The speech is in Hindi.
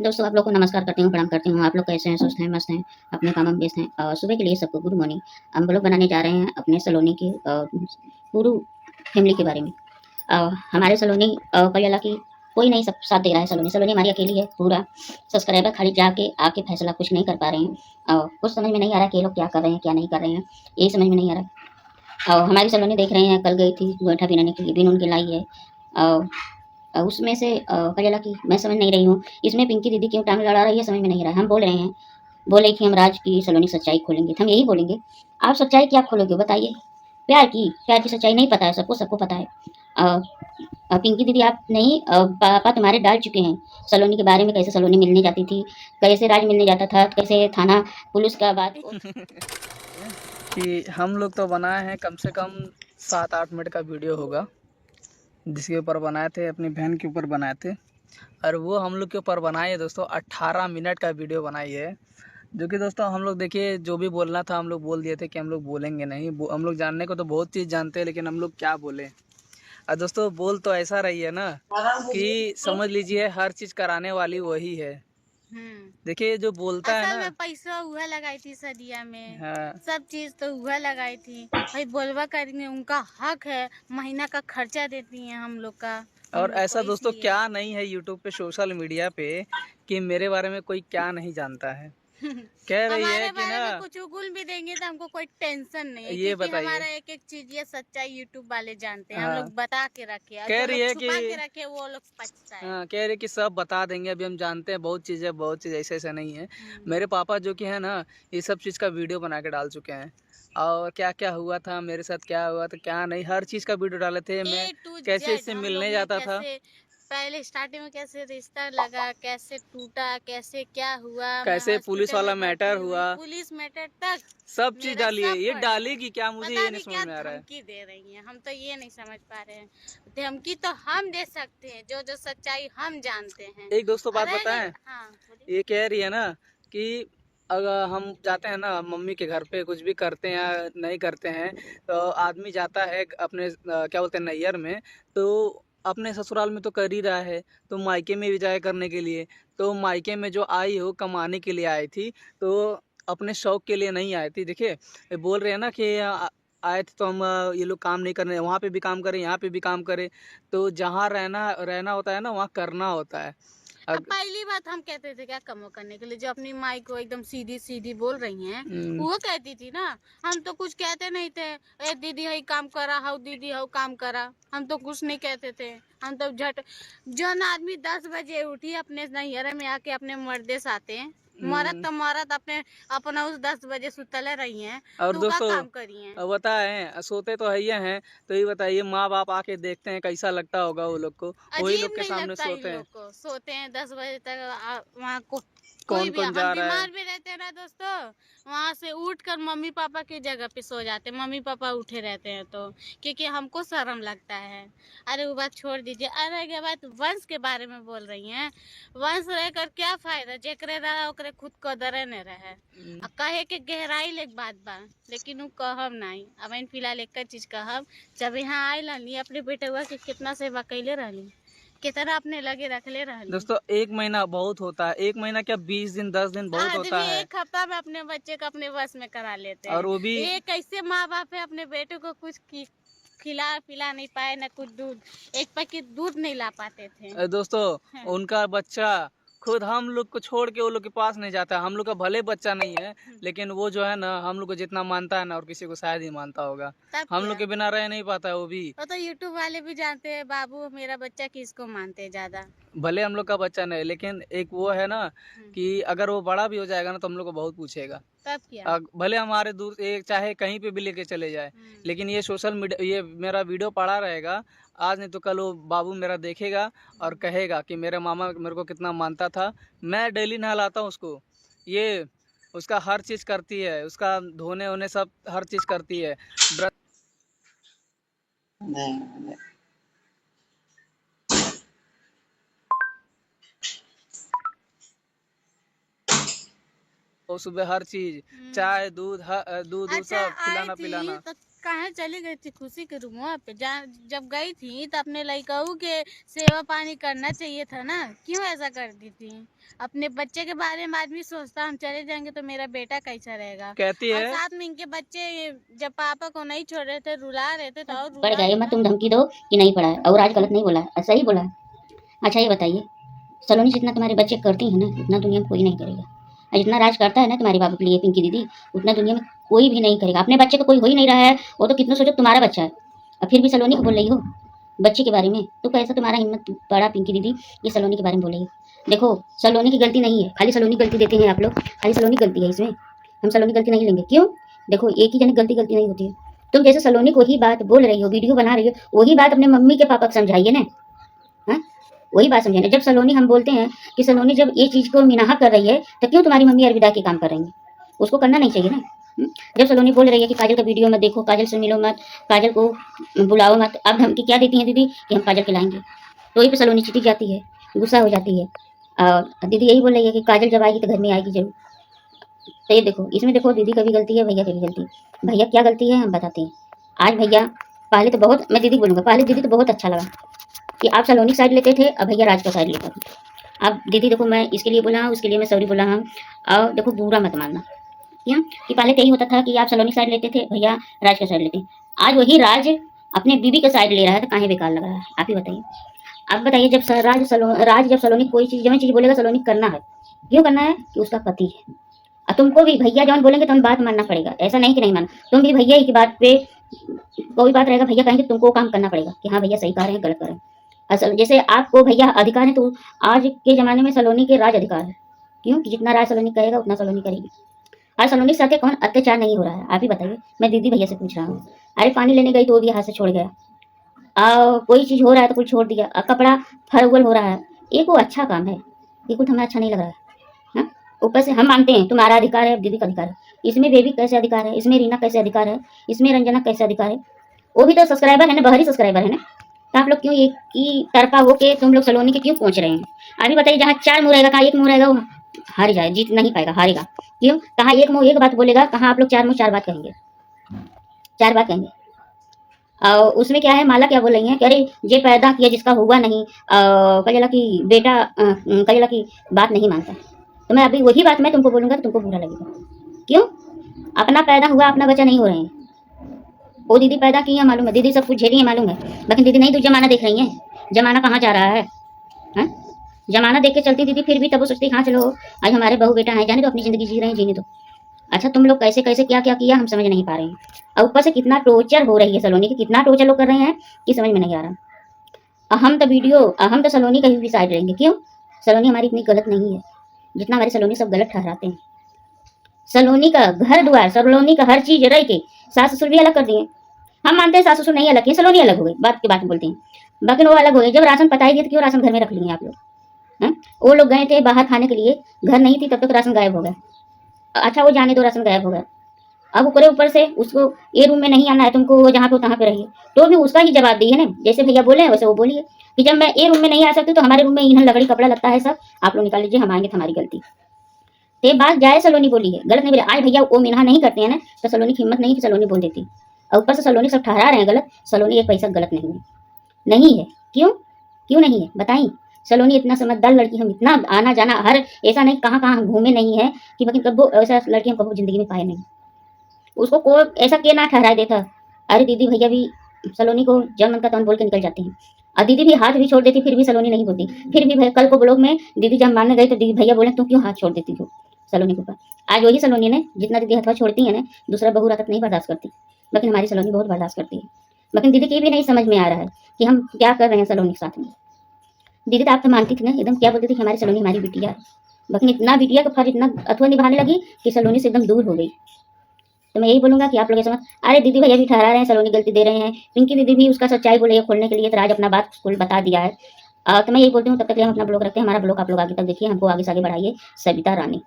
दोस्तों आप लोग को नमस्कार करती हूँ, प्रणाम करती हूँ। आप लोग कैसे हैं? स्वस्थ हैं, मस्त हैं, अपने काम में व्यस्त हैं। सुबह के लिए सबको गुड मॉर्निंग। हम लोग बनाने जा रहे हैं अपने सलोनी की पूरी फैमिली के बारे में। हमारे सलोनी परिवार की कोई नहीं सब साथ दे रहा है। सलोनी सलोनी हमारी अकेली है। पूरा सब्सक्राइबर खाली जाके आके फैसला कुछ नहीं कर पा रहे हैं। कुछ समझ में नहीं आ रहा कि ये लोग क्या कर रहे हैं, क्या नहीं कर रहे हैं, यही समझ में नहीं आ रहा। हमारी सलोनी देख रहे हैं, कल गई थी गोईठा बीनने के लिए, बीन उनके लाई है। उसमें से करेला की मैं समझ नहीं रही हूँ, इसमें पिंकी दीदी क्यों टांग लड़ा रही है, समझ में नहीं आ रहा है। हम बोल रहे हैं, बोले कि हम राज की सलोनी सच्चाई खोलेंगे, तो हम यही बोलेंगे। आप सच्चाई क्या खोलोगे बताइए? प्यार की सच्चाई नहीं पता है सबको, सबको पता है। पिंकी दीदी आप नहीं, पापा तुम्हारे डाल चुके हैं सलोनी के बारे में, कैसे सलोनी मिलने जाती थी, कैसे राज मिलने जाता था, कैसे थाना पुलिस का बात कि हम लोग तो बनाए हैं कम से कम 7-8 मिनट का वीडियो होगा, जिसके ऊपर बनाए थे, अपनी बहन के ऊपर बनाए थे। और वो हम लोग के ऊपर बनाई है दोस्तों 18 मिनट का वीडियो बनाई है। जो कि दोस्तों हम लोग देखिए, जो भी बोलना था हम लोग बोल दिए थे कि हम लोग बोलेंगे नहीं। हम लोग जानने को तो बहुत चीज़ जानते हैं, लेकिन हम लोग क्या बोले। और दोस्तों बोल तो ऐसा रही है ना कि समझ लीजिए हर चीज़ कराने वाली वही है। देखिए जो बोलता है असल ना, में पैसा हुआ लगाई थी सदिया में। हाँ। सब चीज तो हुआ लगाई थी भाई, बोलवा करेंगे, उनका हक है, महीना का खर्चा देती हैं हम लोग का। और लोग को ऐसा दोस्तों इसलिए क्या नहीं है यूट्यूब पे, सोशल मीडिया पे, कि मेरे बारे में कोई क्या नहीं जानता है। कह रही है हमारे कि बारे ना, में कुछ उगुल भी देंगे तो हमको कोई टेंशन नहीं है, ये क्योंकि बताइए। हमारा एक एक चीज ये सच्चाई यूट्यूब वाले जानते हैं। हम हाँ, लोग बता के रखे, और कह जो रही लोग है कि छुपा के रखे वो लोग पछताए। हाँ, कह रही है कि सब बता देंगे, अभी हम जानते हैं बहुत चीज़ है, बहुत चीज़ ऐसे ऐसा नहीं है। मेरे पापा जो कि है ना, ये सब चीज़ का वीडियो बना के डाल चुके हैं। और क्या क्या हुआ था मेरे साथ, क्या हुआ था क्या नहीं, हर चीज़ का वीडियो डाले थे। मैं ए टू कैसे जेड इससे हम लोग मिलने ने जाता था, कैसे पहले स्टार्टिंग में कैसे रिश्ता लगा, कैसे टूटा, कैसे क्या हुआ, मैं कैसे पुलिस हॉस्पिटल वाला में मैटर भर्ती हुई, हुआ, पुलिस मैटर तक सब चीज़ मेरा डाली है। सब ये पड़े हैं। डालेगी क्या, मुझे पता ये नहीं नहीं समझ क्या में आ रहा है। धमकी दे रही हैं, हम तो ये नहीं समझ पा रहे हैं। धमकी तो हम दे सकते हैं, जो जो सच्चाई हम जानते हैं। एक दोस्तों बात अरे बताएं, हाँ बोलिए। ये कह रही है ना कि अगर हम जाते हैं ना मम्मी के घर पे, कुछ भी करते हैं या नहीं करते हैं, तो आदमी जाता है अपने क्या बोलते हैं नैयर में, तो अपने ससुराल में तो कर ही रहा है, तो मायके में भी जाए करने के लिए। तो मायके में जो आई हो कमाने के लिए आई थी, तो अपने शौक के लिए नहीं आई थी। देखिए ये बोल रहे हैं ना कि आए थे तो हम ये लोग काम नहीं करने, वहाँ पे भी काम करें, यहाँ पे भी काम करें। तो जहाँ रहना रहना होता है ना, वहाँ करना होता है। अब पहली बात हम कहते थे क्या कमो करने के लिए, जो अपनी माई को एकदम सीधी सीधी बोल रही हैं, वो कहती थी ना। हम तो कुछ कहते नहीं थे, ए दीदी हई काम करा, हाउ दीदी हाउ काम करा, हम तो कुछ नहीं कहते थे। हम तो झट, जौन आदमी 10 बजे उठी अपने नैहरे में आके अपने मर्दे साथे, मरद तो मरद अपने अपना उस 10 बजे सुतले रही हैं, और तो का दोस्तों काम करी हैं। बताएं, सोते तो है ही हैं, तो ये बताइए माँ बाप आके देखते हैं कैसा लगता होगा वो लोग को, वही अजीब लोग के नहीं सामने लगता इन सोते हैं। लोग को, सोते हैं 10 बजे तक वहाँ को कोई कौन भी, कौन हम जा रहा है। बीमार भी रहते हैं ना दोस्तों, वहाँ से उठ कर मम्मी पापा की जगह पे सो जाते हैं, मम्मी पापा उठे रहते हैं तो, क्योंकि हमको शर्म लगता है। अरे वो बात छोड़ दीजिए। अरे के बात वंश के बारे में बोल रही हैं, वंश रहकर क्या फायदा, जेकरे रहा ओकरे खुद कदरे न रहे। कहे के गहराई ले बात बा, लेकिन वो कहब नहीं। अब इन फिलहाल एक चीज कहब, जब यहाँ आए रहली अपने बेटुआ के कितना सेवा कैले रहली, कितना अपने लगे रखले रहली। दोस्तों 1 महीना बहुत होता है, 1 महीना क्या 20 दिन 10 दिन बहुत होता आदमी है। एक हफ्ता में अपने बच्चे को अपने वश में करा लेते और हैं। वो भी ये कैसे माँ बाप है अपने बेटे को कुछ खिला पिला नहीं पाए, ना कुछ दूध, एक पैकेट दूध नहीं ला पाते थे। दोस्तों हाँ। उनका बच्चा खुद हम लोग को छोड़ के वो लोग के पास नहीं जाता। हम लोग का भले बच्चा नहीं है, लेकिन वो जो है ना हम लोग को जितना मानता है ना, और किसी को शायद ही मानता होगा। तब हम क्या, लोग के बिना रह नहीं पाता है वो भी। वो तो यूट्यूब वाले भी जानते हैं बाबू मेरा बच्चा किसको मानते हैं ज्यादा। भले हम लोग का बच्चा नहीं, लेकिन एक वो है ना कि अगर वो बड़ा भी हो जाएगा ना, तो हम लोग को बहुत पूछेगा। तब क्या। भले हमारे दूर एक चाहे कहीं पे भी लेके चले जाए, लेकिन ये सोशल मीडिया, ये मेरा वीडियो पड़ा रहेगा, आज नहीं तो कल वो बाबू मेरा देखेगा और कहेगा कि मेरे मामा मेरे को कितना मानता था। मैं डेली नहलाता हूँ उसको, ये उसका हर चीज़ करती है, उसका धोने वोने सब हर चीज़ करती है। और सुबह हर चीज़, चाय दूध दूध दूध अच्छा सब आई खिलाना थी पिलाना। तो कहाँ चली गई थी खुशी के रूमवा पे? जब गई थी तो अपने लड़काऊ के सेवा पानी करना चाहिए था ना, क्यों ऐसा कर दी थी? अपने बच्चे के बारे में आदमी सोचता हम चले जाएंगे तो मेरा बेटा कैसा रहेगा। कहती और है साथ में इनके बच्चे जब पापा को नहीं छोड़ रहे थे, रुला रहे थे, तो और पढ़ रुला गए मत, तुम धमकी दो कि नहीं पढ़ा है, और आज गलत नहीं बोला है, सही बोला है। अच्छा ये बताइए, सलोनी जितना तुम्हारे बच्चे करती हैं ना, उतना दुनिया में कोई नहीं करेगा। और जितना राज करता है ना तुम्हारे बाबू के लिए पिंकी दीदी, उतना दुनिया में कोई भी नहीं करेगा। अपने बच्चे को कोई हो ही नहीं रहा है, वो तो कितना सोचो तुम्हारा बच्चा है, और फिर भी सलोनी को बोल रही हो बच्चे के बारे में। तो कैसा तुम्हारा हिम्मत पड़ा पिंकी दीदी, ये सलोनी के बारे में बोल रही हो? देखो सलोनी की गलती नहीं है, खाली सलोनी गलती देते हैं आप लोग, खाली सलोनी गलती है इसमें, हम सलोनी गलती नहीं लेंगे। क्यों? देखो एक ही जन गलती गलती नहीं होती है। तुम जैसे सलोनी को ही बात बोल रही हो, वीडियो बना रही हो, वही बात अपने मम्मी के पापा को समझाइए ना। हाँ, वही बात समझे ना। जब सलोनी, हम बोलते हैं कि सलोनी जब ये चीज़ को मिनाहा कर रही है, तो क्यों तुम्हारी मम्मी अलविदा के काम कर रही है? उसको करना नहीं चाहिए ना। जब सलोनी बोल रही है कि काजल का वीडियो मत देखो, काजल से मिलो मत, काजल को बुलाओ मत, अब धमकी क्या देती हैं दीदी कि हम काजल के लाएंगे, तो वही पे सलोनी चिटिक जाती है, गुस्सा हो जाती है। और दीदी यही बोल रही है कि काजल जब आएगी तो घर में आएगी जरूर। तो ये देखो, इसमें देखो दीदी का भी गलती है, भैया की भी गलती है। भैया क्या गलती है हम बताते हैं। आज भैया पहले तो बहुत, मैं दीदी बोलूँगा, पहले दीदी तो बहुत अच्छा लगा कि आप सलोनी साइड लेते थे, अब भैया राज का साइड लेते थे। अब दीदी देखो, मैं इसके लिए बोला हूँ, उसके लिए मैं सॉरी बोला हूँ। और देखो बुरा मत मानना, क्यों कि पहले तो यही होता था कि आप सलोनी साइड लेते थे, भैया राज का साइड लेते। आज वही राज अपने बीबी का साइड ले रहा है, तो काहे बेकार लग रहा है? आप ही बताइए। आप बताइए, जब राज जब सलोनी कोई चीज़, जब चीज़ बोलेगा सलोनी करना है, क्यों करना है? कि उसका पति है। और तुमको भी भैया जब बोलेंगे तो हम बात मानना पड़ेगा, ऐसा नहीं कि नहीं माना। तुम भी भैया की बात पे कोई बात रहेगा, भैया कहेंगे तुमको काम करना पड़ेगा कि हाँ भैया सही कह रहे हैं, गलत कर रहे हैं। असल जैसे आपको भैया अधिकार है, तो आज के ज़माने में सलोनी के राज अधिकार है। क्यों? कि जितना राज सलोनी करेगा उतना सलोनी करेगी। आज सलोनी के साथ कौन अत्याचार नहीं हो रहा है? आप ही बताइए। मैं दीदी भैया से पूछ रहा हूँ। अरे पानी लेने गई तो वो भी हाथ से छोड़ गया, कोई चीज़ हो रहा है तो कुछ छोड़ दिया, कपड़ा फरवल हो रहा है, ये कोई अच्छा काम है? ये कुछ हमें अच्छा नहीं लग रहा है। हाँ, ऊपर से हम मानते हैं तुम्हारा अधिकार है, दीदी का अधिकार है, इसमें बेबी कैसे अधिकार है, इसमें रीना कैसे अधिकार है, इसमें रंजना कैसे अधिकार है? वो भी तो सब्सक्राइबर है ना, बाहरी सब्सक्राइबर है ना। तो आप लोग क्यों एक ही तरफा होके तुम लोग सलोनी के क्यों पहुंच रहे हैं? अभी बताइए, जहाँ 4 मुंह रहेगा, कहाँ 1 मुंह रहेगा, वो हार जाए, जीत नहीं पाएगा, हारेगा। क्यों? कहाँ 1 मुंह 1 बात बोलेगा, कहाँ आप लोग 4 मुंह 4 बात कहेंगे, 4 बात कहेंगे। और उसमें क्या है, माला क्या बोल रही है कि अरे ये पैदा किया जिसका हुआ नहीं, कजला की बेटा, कजला की बात नहीं मानता। तो मैं अभी वही बात मैं तुमको बोलूँगा तो तुमको बुरा लगेगा। क्यों? अपना पैदा हुआ, अपना बच्चा नहीं हो रहे हैं। वो दीदी पैदा की है मालूम है, दीदी सब कुछ झेली है मालूम है, लेकिन दीदी नहीं तो जमाना देख रही है। जमाना कहाँ जा रहा है? हाँ, जमाना देख के चलती दीदी, फिर भी तब वो सोचती हाँ चलो आज हमारे बहू बेटा है, जाने तो अपनी ज़िंदगी जी रहे हैं, जीने दो। अच्छा तुम लोग कैसे कैसे क्या क्या किया हम समझ नहीं पा रहे हैं। और ऊपर से कितना टॉर्चर हो रही है सलोनी की, कितना टॉर्चर लोग कर रहे हैं कि समझ में नहीं आ रहा। हम तो सलोनी का ही साइड रहेंगे। क्यों? सलोनी हमारी इतनी गलत नहीं है जितना हमारे सलोनी सब गलत ठहराते हैं। सलोनी का घर द्वार, सलोनी का हर चीज रह के सास ससुर भी अलग कर दिए। हम मानते हैं सास ससुर नहीं अलग किए, सलोनी अलग हो गई, बात की बात बोलते हैं, बाकी वो अलग हो गए। जब राशन पताई तो क्यों राशन घर में रख लिए आप लोग? हैं? वो लोग गए थे बाहर खाने के लिए, घर नहीं थी तब तक राशन गायब हो गया। अच्छा वो जाने दो, राशन गायब हो गया। अब ऊपर से उसको ये रूम में नहीं आना है तुमको, वो जहाँ पे तहाँ पे रहिए, तो भी उसका ही जवाब दिए ना, जैसे भैया बोले वैसे वो बोलिए कि जब मैं ये रूम में नहीं आ सकती तो हमारे रूम में ईंधन लकड़ी कपड़ा लगता है, सब आप लोग निकाल लीजिए, हम आएंगे तो हमारी गलती। तो ये बात जाए सलोनी बोली है, गलत नहीं बोले। आज भैया वो मिनहा नहीं करते हैं ना, तो सलोनी की हिम्मत नहीं कि सलोनी बोल देती। और ऊपर से सलोनी सब ठहरा रहे हैं गलत, सलोनी एक पैसा गलत नहीं है, नहीं है। क्यों? क्यों नहीं है बताइए। सलोनी इतना समझदार लड़की, हम इतना आना जाना हर, ऐसा नहीं कहाँ कहाँ घूमे नहीं है कि लेकिन कभी ऐसा लड़की हम कभी जिंदगी में पाए नहीं। उसको कोई ऐसा क्या ना ठहरा देता। अरे दीदी भैया भी सलोनी को जब मन का तन बोल के निकल जाते हैं, और दीदी भी हाथ भी छोड़ देती, फिर भी सलोनी नहीं बोलती। फिर भी भैया कल को ब्लॉग में दीदी जब मानने गई तो दीदी भैया बोले तुम क्यों हाथ छोड़ देती हो सलोनी के ऊपर। आज वही सलोनी ने जितना दीदी हाथ छोड़ती है ना, दूसरा बहू तक नहीं बर्दाश्त करती, लेकिन हमारी सलोनी बहुत बर्दाश्त करती है। लेकिन दीदी की भी नहीं समझ में आ रहा है कि हम क्या कर रहे हैं सलोनी के साथ में। दीदी तो आप तो मानती थी ना, एकदम क्या बोलती थी कि हमारी सलोनी हमारी बिटिया है, लेकिन इतना बिटिया का फर्ज इतना अथवा निभाने लगी कि सलोनी से एकदम दूर हो गई। तो मैं यही बोलूँगा कि आप लोग समझ, अरे दीदी भैया भी ठहरा रहे हैं सलोनी गलती दे रहे हैं, पिंकी दीदी भी उसका सच्चाई बोले खोलने के लिए, तो आज अपना बात स्कूल बता दिया है। तो मैं यही बोलती हूँ, तब तक हम अपना ब्लॉग रखते हैं, हमारा ब्लॉग आप लोग आगे तक देखिए, हमको आगे से आगे बढ़ाइए। सविता रानी।